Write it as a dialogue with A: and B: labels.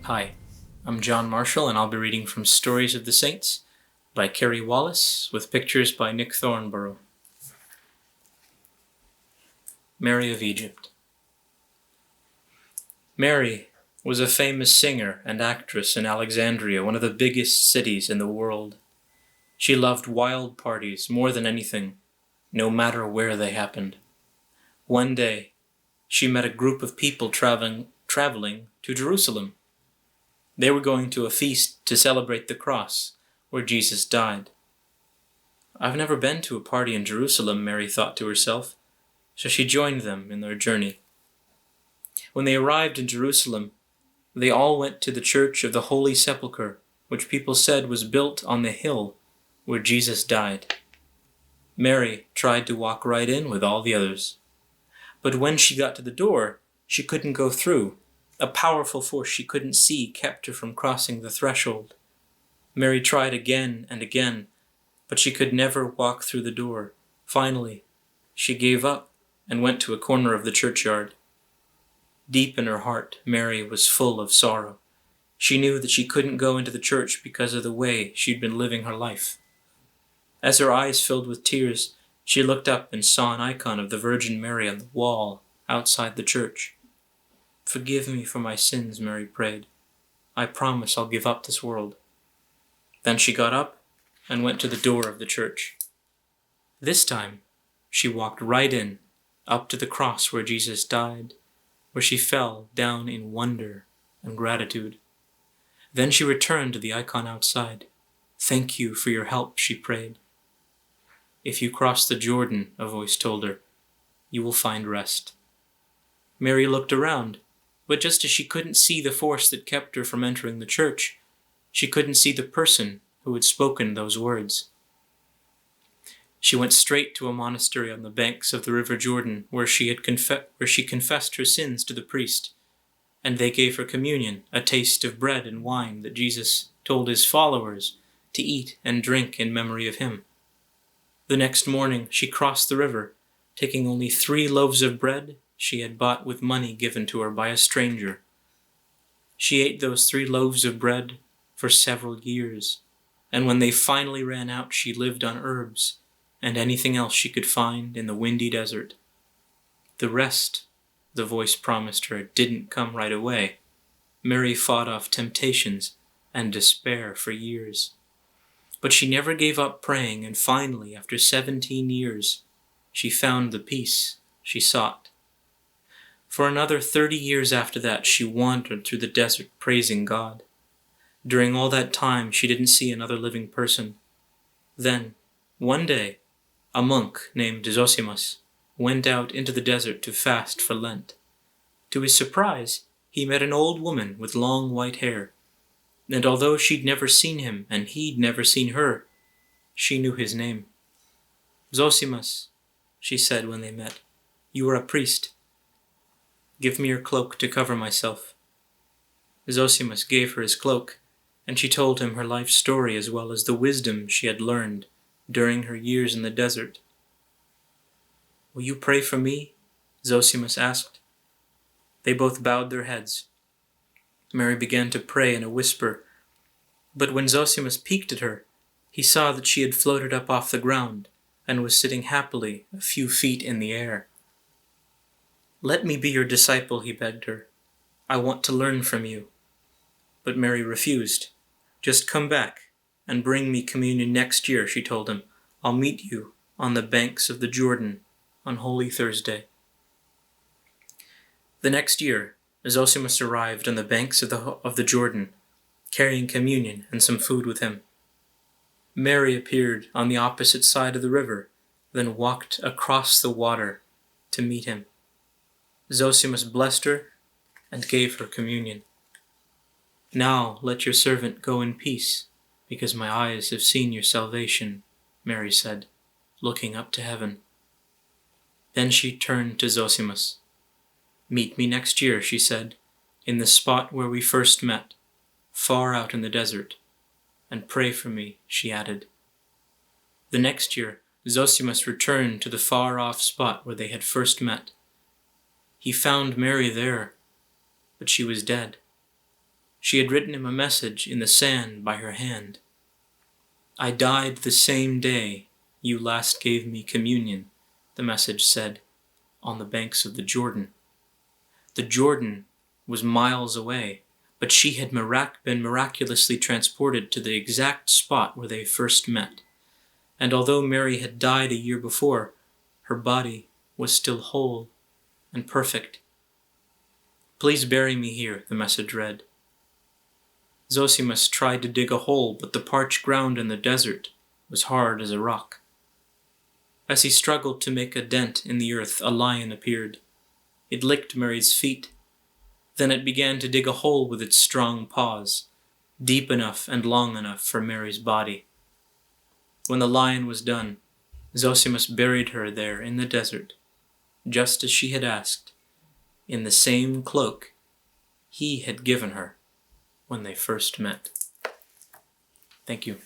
A: Hi, I'm John Marshall, and I'll be reading from Stories of the Saints by Carrie Wallace, with pictures by Nick Thornborough. Mary of Egypt. Mary was a famous singer and actress in Alexandria, one of the biggest cities in the world. She loved wild parties more than anything, no matter where they happened. One day, she met a group of people traveling to Jerusalem. They were going to a feast to celebrate the cross where Jesus died. I've never been to a party in Jerusalem, Mary thought to herself, so she joined them in their journey. When they arrived in Jerusalem, they all went to the church of the Holy Sepulchre, which people said was built on the hill where Jesus died. Mary tried to walk right in with all the others. But when she got to the door, she couldn't go through. A powerful force she couldn't see kept her from crossing the threshold. Mary tried again and again, but she could never walk through the door. Finally, she gave up and went to a corner of the churchyard. Deep in her heart, Mary was full of sorrow. She knew that she couldn't go into the church because of the way she'd been living her life. As her eyes filled with tears, she looked up and saw an icon of the Virgin Mary on the wall outside the church. "Forgive me for my sins," Mary prayed. "I promise I'll give up this world." Then she got up and went to the door of the church. This time, she walked right in, up to the cross where Jesus died, where she fell down in wonder and gratitude. Then she returned to the icon outside. "Thank you for your help," she prayed. "If you cross the Jordan," a voice told her, "you will find rest." Mary looked around, but just as she couldn't see the force that kept her from entering the church, she couldn't see the person who had spoken those words. She went straight to a monastery on the banks of the River Jordan, where she confessed her sins to the priest, and they gave her communion, a taste of bread and wine that Jesus told his followers to eat and drink in memory of him. The next morning she crossed the river, taking only 3 loaves of bread she had bought with money given to her by a stranger. She ate those 3 loaves of bread for several years, and when they finally ran out, she lived on herbs and anything else she could find in the windy desert. The rest, the voice promised her, didn't come right away. Mary fought off temptations and despair for years. But she never gave up praying, and finally, after 17 years, she found the peace she sought. For another 30 years after that, she wandered through the desert praising God. During all that time, she didn't see another living person. Then, one day, a monk named Zosimus went out into the desert to fast for Lent. To his surprise, he met an old woman with long white hair, and although she'd never seen him and he'd never seen her, she knew his name. "Zosimus," she said when they met, "you are a priest. Give me your cloak to cover myself." Zosimus gave her his cloak, and she told him her life story as well as the wisdom she had learned during her years in the desert. "Will you pray for me?" Zosimus asked. They both bowed their heads. Mary began to pray in a whisper, but when Zosimus peeked at her, he saw that she had floated up off the ground and was sitting happily a few feet in the air. "Let me be your disciple," he begged her. "I want to learn from you." But Mary refused. "Just come back and bring me communion next year," she told him. "I'll meet you on the banks of the Jordan on Holy Thursday." The next year, Zosimus arrived on the banks of the Jordan, carrying communion and some food with him. Mary appeared on the opposite side of the river, then walked across the water to meet him. Zosimus blessed her and gave her communion. "Now let your servant go in peace, because my eyes have seen your salvation," Mary said, looking up to heaven. Then she turned to Zosimus. "Meet me next year," she said, "in the spot where we first met, far out in the desert. And pray for me," she added. The next year, Zosimus returned to the far-off spot where they had first met. He found Mary there, but she was dead. She had written him a message in the sand by her hand. "I died the same day you last gave me communion," the message said, "on the banks of the Jordan." The Jordan was miles away, but she had been miraculously transported to the exact spot where they first met. And although Mary had died a year before, her body was still whole and perfect. "Please bury me here," the message read. Zosimus tried to dig a hole, but the parched ground in the desert was hard as a rock. As he struggled to make a dent in the earth, a lion appeared. It licked Mary's feet. Then it began to dig a hole with its strong paws, deep enough and long enough for Mary's body. When the lion was done, Zosimus buried her there in the desert, just as she had asked, in the same cloak he had given her when they first met. Thank you.